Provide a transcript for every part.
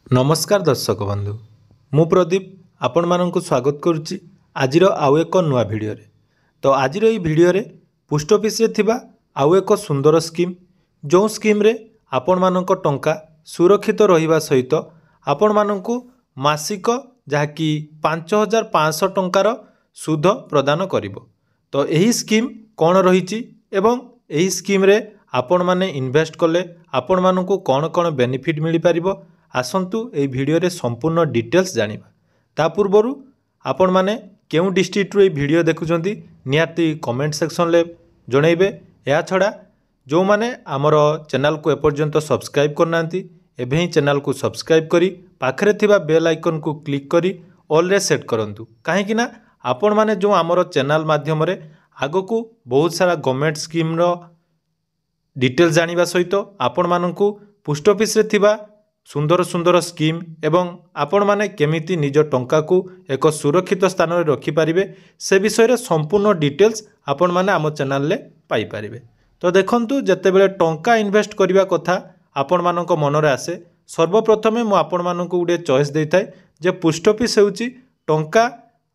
नमस्कार दर्शक बंधु मु प्रदीप आपण मानक स्वागत करुच्ची आज आउ एक नुआ भिडियो तो आज भिडियो पोस्ट ऑफिस रे थिबा आउ एक सुंदर स्कीम जो स्कीम रे आपण मानक टंका सुरक्षित रहिबा सहित आपण मानक मासिक जहाँकि 5500 टंकार सुध प्रदान करिवो। तो यही स्कीम कौन रही एवं यही स्कीम रे आपण माने इन्वेस्ट कले आपण मानक कौन कौन बेनिफिट मिल पारिबो आसंतु ए भिडियो रे संपूर्ण डिटेल्स जानिबा। ता पूर्वरु आपण माने केउ डिस्ट्रिक्ट रो ए भिडियो देखुचंती निहाती कमेंट सेक्शन ले जणैबे। या छडा जो माने हमर चैनल को एपर्यंत सब्सक्राइब करनांती एबे ही चैनल को सब्सक्राइब करी पाखरे थिबा बेल आइकन को क्लिक करी ऑल रे सेट करंतु काहे कि ना आपण माने जो हमर चैनल माध्यम रे आगो को बहुत सारा गवर्नमेंट स्कीम रो डिटेल्स जानिबा सहित आपण मानकु पोस्ट ऑफिस रे थिबा सुंदर सुंदर स्कीम एवं आपण माने केमिति निज टंका को एक सुरक्षित स्थान रे रखि पारिबे से विषय रे संपूर्ण डिटेल्स आपण माने आम चैनल ले पाई पारिबे। तो देखंतु जते बेले टंका इन्वेस्ट करिवा कथा आपण मानक मन रे आसे सर्वप्रथमे मु आपण मानक गुडे चॉइस देइथाय जे पोस्ट ऑफिस हेउची टंका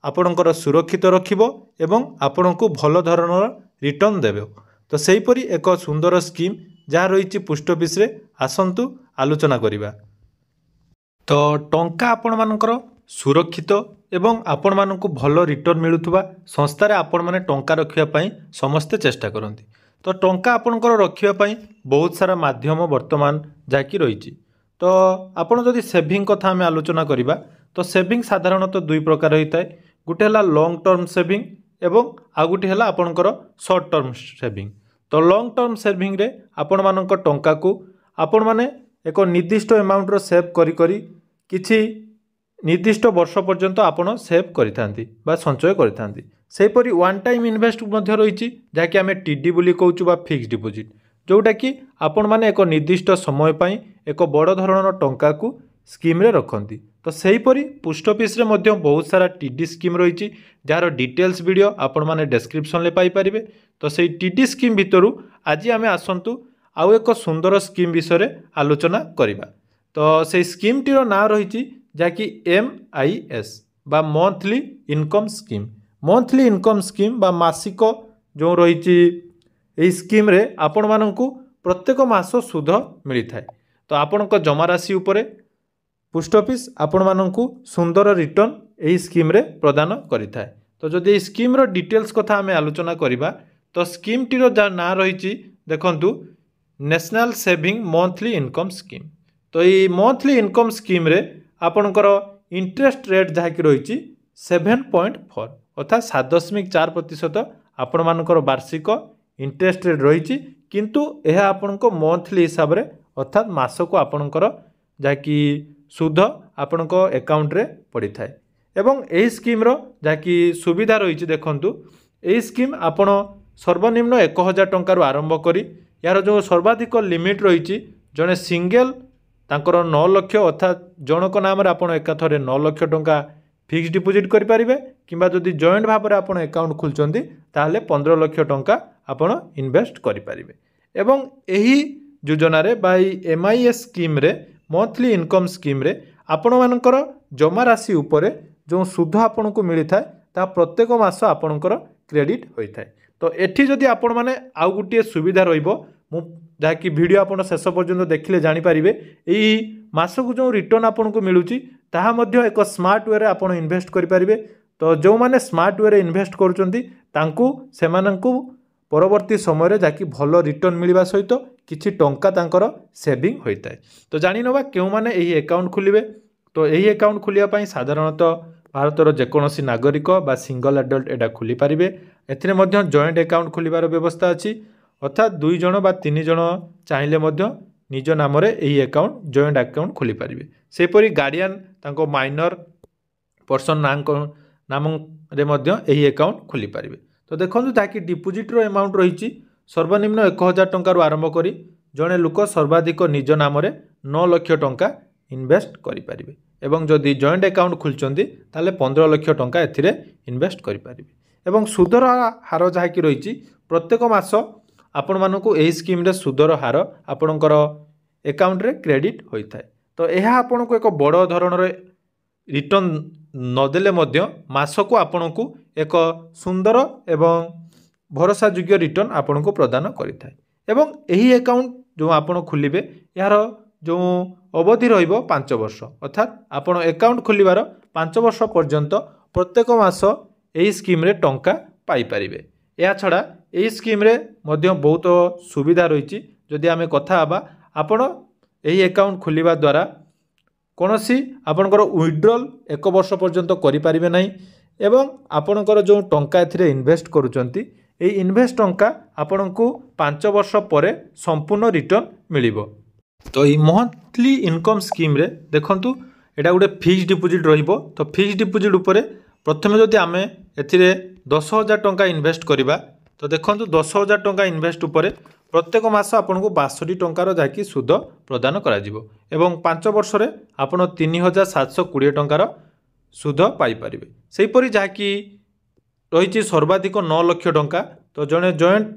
आपणकर सुरक्षित रखिबो एवं आपणको भल धरणर रिटर्न देबो। तो सेही परी एक सुंदर स्कीम जहाँ रही पोस्ट ऑफिस रे आसंतु आलोचना करिबा। तो टंका आपण मानकर सुरक्षित एवं आपण मानकु भल रिटर्न मिलुथुबा संस्था रे आपण माने टंका रखिया पई समस्ते चेष्टा करंती। तो टंका आपणकर रखिया पई बहुत सारा माध्यम वर्तमान जाकी रही। तो आपण जदि सेविंग कथा हमें आलोचना करिबा तो सेविंग साधारणतः दुई प्रकार होता है। गोटे है लॉन्ग टर्म सेविंग एवं आ गोटे है आपणकर शॉर्ट टर्म सेविंग। तो लॉन्ग टर्म सेविंग रे आपण मानक टंका को आपण माने एक निर्दिष्ट अमाउंट रो सेव करी करी किछि निर्दिष्ट वर्ष पर्यंत आपण सेव करिथांती बा संचय करिथांती। सेहीपरि वन टाइम इन्वेस्ट मध्य रही जहाँकि आम टीडी बोली कहूँ बा फिक्स डिपोजिट जोटा कि आपण माने एक निर्दिष्ट समय पई एक बड़ धरणर टंका को स्कीम रे रखती। तो सेहीपरि पोस्ट ऑफिस रे मध्य बहुत सारा टीडी स्कीम रही जार डिटेल्स वीडियो आपण माने डिस्क्रिप्शन ले पाई परिबे। तो सेही टीडी स्कीम भितरु आज आमे आसंतु आउ एक सुंदर स्कीम विषय रे आलोचना करिबा। तो से स्कीम टीर ना रही जहाँकि MIS बा monthly income scheme. Monthly income scheme बा मासिक जो रही स्कीम रे आपण मानकु प्रत्येक मास सुध मिली थाए। तो आपण को जमा राशि उपरे पोस्ट ऑफिस आपण मानकु सुंदर रिटर्न यही स्कीम रे प्रदान करि थाए। तो जदि स्कीम रो डिटेल्स कथा हमें आलोचना करिबा तो स्कीम टीर जा ना रही देखंतु national saving monthly income scheme. तो ये मंथली इनकम स्कीम रे आपणकर इंटरेस्ट रेट जहाँ कि रही 7.4 अर्थात 7.4% आपण मानकर वार्षिक इंटरेस्ट रेट रही किंतु यह आपण को मंथली हिसाब रे अर्थात मास को आपणकर जहाँ कि सुध आपण अकाउंट रे पड़ी थाए। एवं यही स्कीम रो जहाँ कि सुविधा रही देखंतु यही स्कीम आपण सर्वनिम्न 1000 टंका आरंभ करी यार जो सर्वाधिक लिमिट रही जड़े सिंगल तांकर 9 लाख अर्थात जनक नाम आप एकाथरे 9 लाख टंका फिक्स डिपोजिट करें किंबा जदि जॉइंट भाव में आप अकाउंट खोलुंट ताहले 15 लाख टंका आपण इन्वेस्ट करें। एवं यही योजना रे बा MIS स्कीम रे मंथली इनकम स्कीम रे आपण मानकर जमा राशि उपरे जो सुध आपन को मिली थाए ता प्रत्येक मास आपणकर क्रेडिट होता है। तो एठी जदि आपण माने आउ गोटे सुविधा रहिबो मु जहाँकि वीडियो आपण शेष पर्यंत देखिले जानि पारिबे एई मासकु जो रिटर्न आपन को मिलुची ताहा मध्य एक स्मार्ट वे रे आपण इन्वेस्ट करि पारिबे। तो जो माने स्मार्ट वे रे इन्वेस्ट करूचंती तांकु सेमानंकु परवर्ती समय रे जाकि भलो रिटर्न मिलवा सहित किछि टंका तांकर सेविंग होता है। तो जानि नबा केउ माने एही अकाउंट खोलिबे। तो एही अकाउंट खोलिया पई साधारणतः भारतर जेकोसी नागरिक बा सिंगल एडल्ट एटा खोली पारिबे। एथिरे मध्य जॉइंट अकाउंट खोलिबार व्यवस्था अछि अर्थात 2 जण बा 3 जण चाहिले मध्य निज नाम रे एही अकाउंट जॉइंट अकाउंट खोली पारिबे। सेपरि गार्डियन तांको माइनर पर्सन नाम रे मध्य एही अकाउंट खोली पारिबे। तो देखंतु ताकि डिपोजिट रो अमाउंट रही सर्वनिम्न 1000 टंका आरंभ करी जड़े लोक सर्वाधिक निज नाम रे 9 लाख टंका इन्वेस्ट करि पारिबे। एवं जदि जॉइंट अकाउंट खोलुचंती ताले 15 लाख टंका एथिरे इन्वेस्ट करि पारिबे। एवं सुदर हार जहाँ कि रही प्रत्येक मास आपण मानकु एही स्कीम रे सुदर हार आपणकर अकाउंट रे क्रेडिट होता है। तो यह आपन को एक बड़ धरण रिटर्न नदेले मासक आपन को एक सुंदर एवं भरोसायोग्य रिटर्न आपन को प्रदान करें। एवं यही अकाउंट जो आपन खोलिबे यार जो अवधि रहिबो 5 वर्ष, अर्थात आपन अकाउंट खोलिबार 5 वर्ष पर्यंत प्रत्येक मास यही स्कीम रे टंका पाई परिबे। या छड़ा यही स्कीम रे मध्य बहुत सुविधा रही। जदि आमे कथा हबा आपन यही अकाउंट खोलिबा द्वारा कोनोसी आपनकर विड्रॉल 1 वर्ष पर्यंत करि परिबे नाही एवं आपनकर जो टंका एथिरे इन्वेस्ट करूचंती ए इन्वेस्ट टंका आपन को 5 वर्ष पर संपूर्ण रिटर्न मिलिबो। तो ये मंथली इनकम स्कीम रे देखंतु एटा गोटे फिक्स्ड डिपोजिट रहिबो। तो फिक्स्ड डिपोजिट उपरे प्रथमे जदि आमे एथिरे 10,000 टंका इन्वेस्ट करिबा तो देखंतु 10,000 टंका इन्वेस्ट उपरे प्रत्येक मास आपन को 62 टंकार जाकी सुद प्रदान करा जिवो एवं 5 वर्ष रे आपन 3,720 टंकार सुद पाई परिबे। सेहि परि जाकी रही सर्वाधिक 9 लाख टंका। तो जड़े जॉइंट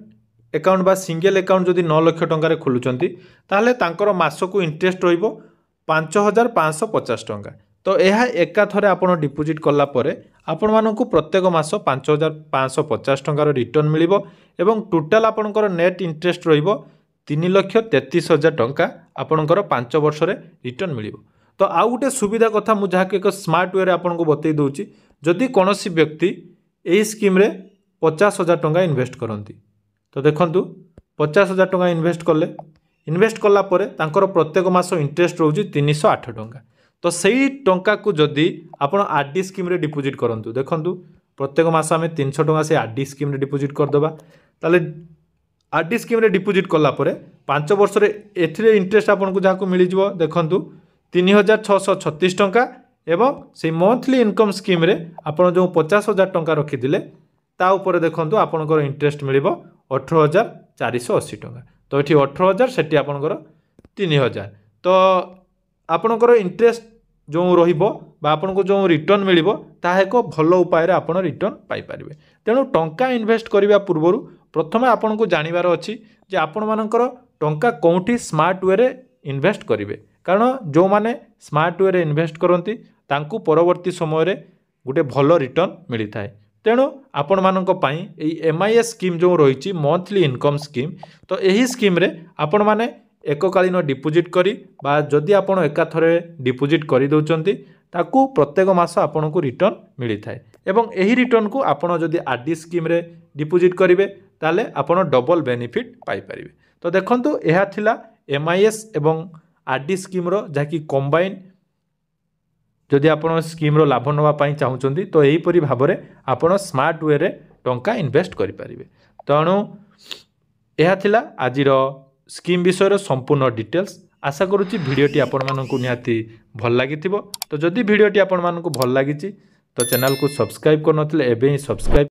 अकाउंट बा सिंगल अकाउंट जदि 9 लाख टंकार खोलुचंती ताहले तांकर मासको इंटरेस्ट रहिबो 5,550 टंका। तो यह एका थरे आपण डिपोजिट कला परे आपण मानकु प्रत्येक मास 5,550 टंकार रिटर्न मिलिबो एवं टोटाल आपणकर नेट इंटरेस्ट रहिबो 3,33,000 टंका आपणकर 5 वर्ष रे रिटर्न मिलिबो। तो आउ गोटे सुविधा कथा मु जहा के एक स्मार्ट वे रे आपनको बतई दउची। जदि कोनोसी व्यक्ति एही स्कीम रे 50,000 टंका इन्वेस्ट करती तो देखंतु 50,000 टंका इन्वेस्ट कला परे तांकर प्रत्येक मास इंटरेस्ट रोजी 308 टंका। तो सही टंका को जदि आपण आरडी स्कीम रे डिपोजिट करंतु देखंतु प्रत्येक मास आमे 300 टंका से आरडी स्कीम रे डिपोजिट कर दबा ताले आरडी स्कीम रे डिपोजिट कला परे 5 वर्ष रे एथिरे इंटरेस्ट आपन को जाको मिली जिवो देखंतु 3,636 टंका एवं से मंथली इनकम स्कीम रे आपण जो 50,000 टंका रखिथिले ता ऊपर देखंतु आपनकर इंटरेस्ट मिलिबो 18,480 टंका। तो एठी 18,000 सेठी आपनकर 3,000। तो आपनकर इंटरेस्ट जो रहिबो बा आपनको जो रिटर्न मिलिबो ता एक भल उपाय रे आपण रिटर्न पाई परिबे। तेणु टंका इन्वेस्ट करिबा पूर्वरु प्रथमे आपनको जानिबार अछि जे आपण मानकर टंका कोउठी स्मार्ट वे रे इन्वेस्ट करिवे। कारण जो माने स्मार्ट वे रे इन्वेस्ट करंती तांकु परवर्ती समय रे गुटे भल रिटर्न मिली थाए। तेणु आपण मानक पई एई एमआईएस स्कीम जो रहिछि मंथली इनकम स्कीम तो एही स्कीम रे आपण माने एककालीन डिपोजिट करी बा जदि आपण एका थरे डिपोजिट करि दउचंती ताकू प्रत्येक मास आपण को रिटर्न मिली थाए एवं एही रिटर्न को आपण जदि आरडी स्कीम रे डिपोजिट करिवे ताले आपण डबल बेनिफिट पाई परिवे। तो देखंतु एहा थिला एमआईएस एवं आरडी स्कीम रो जाकी कंबाइन जदि आपण स्कीम रो लाभ नवा पाई चाहुचंती तो एही परि भाबरे आपण स्मार्ट वे रे टंका इन्वेस्ट करि परिवे। तेणु एहा थिला आजिर स्कीम विषय संपूर्ण डिटेल्स। आशा करुच्ची भिडटी आपण मानकु निहाती भल लागिथिबो। तो जदि भिडटी आपण मानकु भल लागिची तो चैनल को सब्सक्राइब करनथिले एबे ही सब्सक्राइब